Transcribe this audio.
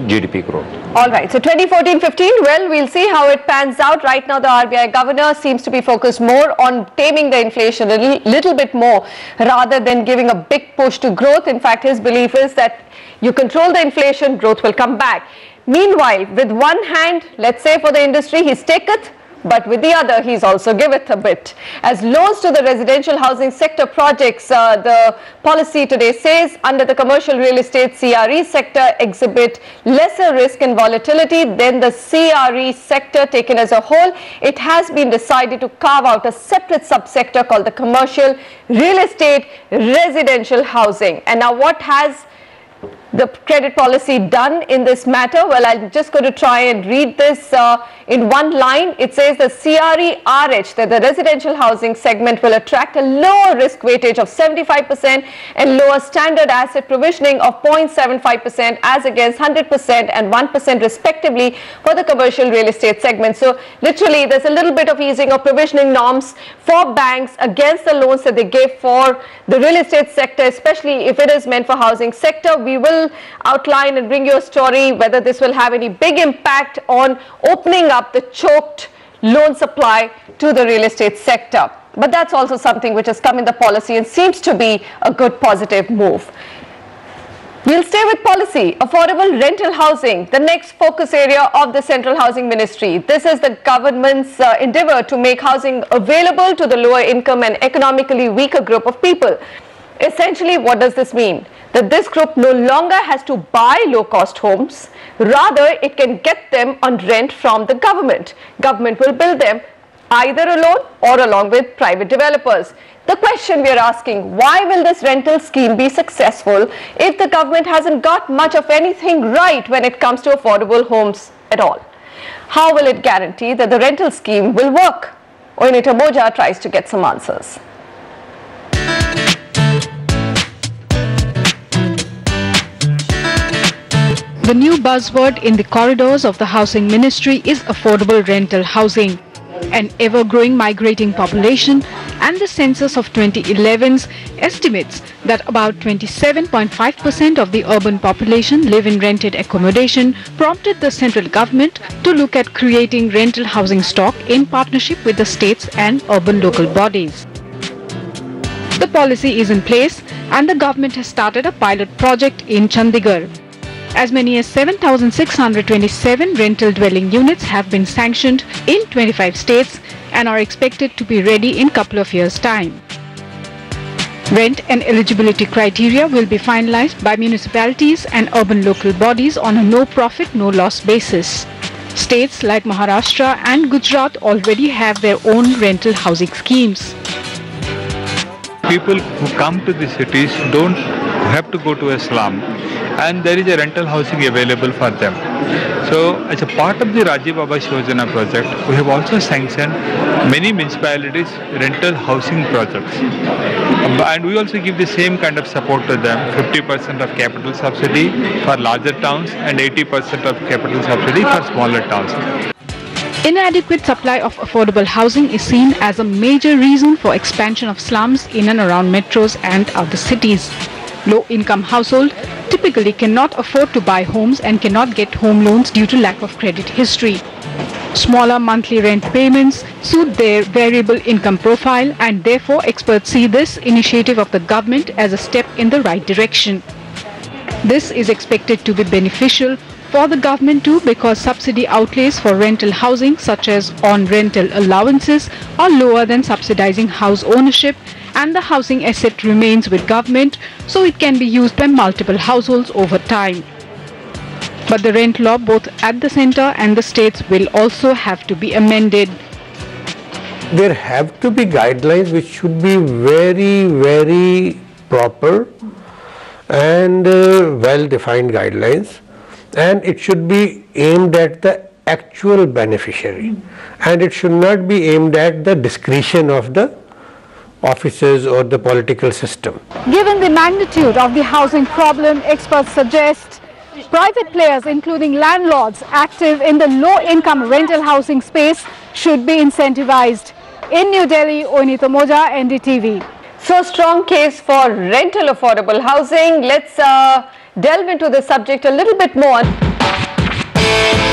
GDP growth. All right, so 2014-15, well, we'll see how it pans out. Right now, the RBI governor seems to be focused more on taming the inflation a little bit more rather than giving a big push to growth. In fact, his belief is that you control the inflation, growth will come back. Meanwhile, with one hand, let's say for the industry, he's taketh, but with the other, he's also giveth a bit. As loans to the residential housing sector projects, the policy today says under the commercial real estate CRE sector exhibit lesser risk and volatility than the CRE sector taken as a whole. It has been decided to carve out a separate subsector called the commercial real estate residential housing. And now what has the credit policy done in this matter? Well, I'm just going to try and read this in one line. It says the CRE RH, that the residential housing segment will attract a lower risk weightage of 75% and lower standard asset provisioning of 0.75% as against 100% and 1% respectively for the commercial real estate segment. So literally there's a little bit of easing of provisioning norms for banks against the loans that they give for the real estate sector, especially if it is meant for housing sector. We will outline and bring you a story whether this will have any big impact on opening up the choked loan supply to the real estate sector. But that's also something which has come in the policy and seems to be a good positive move. We'll stay with policy. Affordable rental housing, the next focus area of the Central Housing Ministry. This is the government's endeavor to make housing available to the lower income and economically weaker group of people. Essentially, what does this mean? That this group no longer has to buy low-cost homes, rather it can get them on rent from the government. Government will build them either alone or along with private developers. The question we are asking, why will this rental scheme be successful if the government hasn't got much of anything right when it comes to affordable homes at all? How will it guarantee that the rental scheme will work? Navin Raheja tries to get some answers. The new buzzword in the corridors of the Housing Ministry is affordable rental housing. An ever-growing migrating population and the census of 2011's estimates that about 27.5% of the urban population live in rented accommodation prompted the central government to look at creating rental housing stock in partnership with the states and urban local bodies. The policy is in place and the government has started a pilot project in Chandigarh. As many as 7,627 rental dwelling units have been sanctioned in 25 states and are expected to be ready in a couple of years' time. Rent and eligibility criteria will be finalized by municipalities and urban local bodies on a no-profit, no-loss basis. States like Maharashtra and Gujarat already have their own rental housing schemes. People who come to the cities don't have to go to a slum, and there is a rental housing available for them. So as a part of the Rajiv Abbas Yojana project, we have also sanctioned many municipalities rental housing projects. And we also give the same kind of support to them, 50% of capital subsidy for larger towns and 80% of capital subsidy for smaller towns. Inadequate supply of affordable housing is seen as a major reason for expansion of slums in and around metros and other cities. Low-income households typically cannot afford to buy homes and cannot get home loans due to lack of credit history. Smaller monthly rent payments suit their variable income profile, and therefore experts see this initiative of the government as a step in the right direction. This is expected to be beneficial for the government too, because subsidy outlays for rental housing such as on rental allowances are lower than subsidizing house ownership, and the housing asset remains with government, so it can be used by multiple households over time. But the rent law both at the centre and the states will also have to be amended. There have to be guidelines which should be very proper and well-defined guidelines, and it should be aimed at the actual beneficiary, and it should not be aimed at the discretion of the officers or the political system. Given the magnitude of the housing problem, experts suggest private players, including landlords active in the low-income rental housing space, should be incentivized. In New Delhi, Navin Raheja, NDTV. So strong case for rental affordable housing. Let's delve into the subject a little bit more. Navin.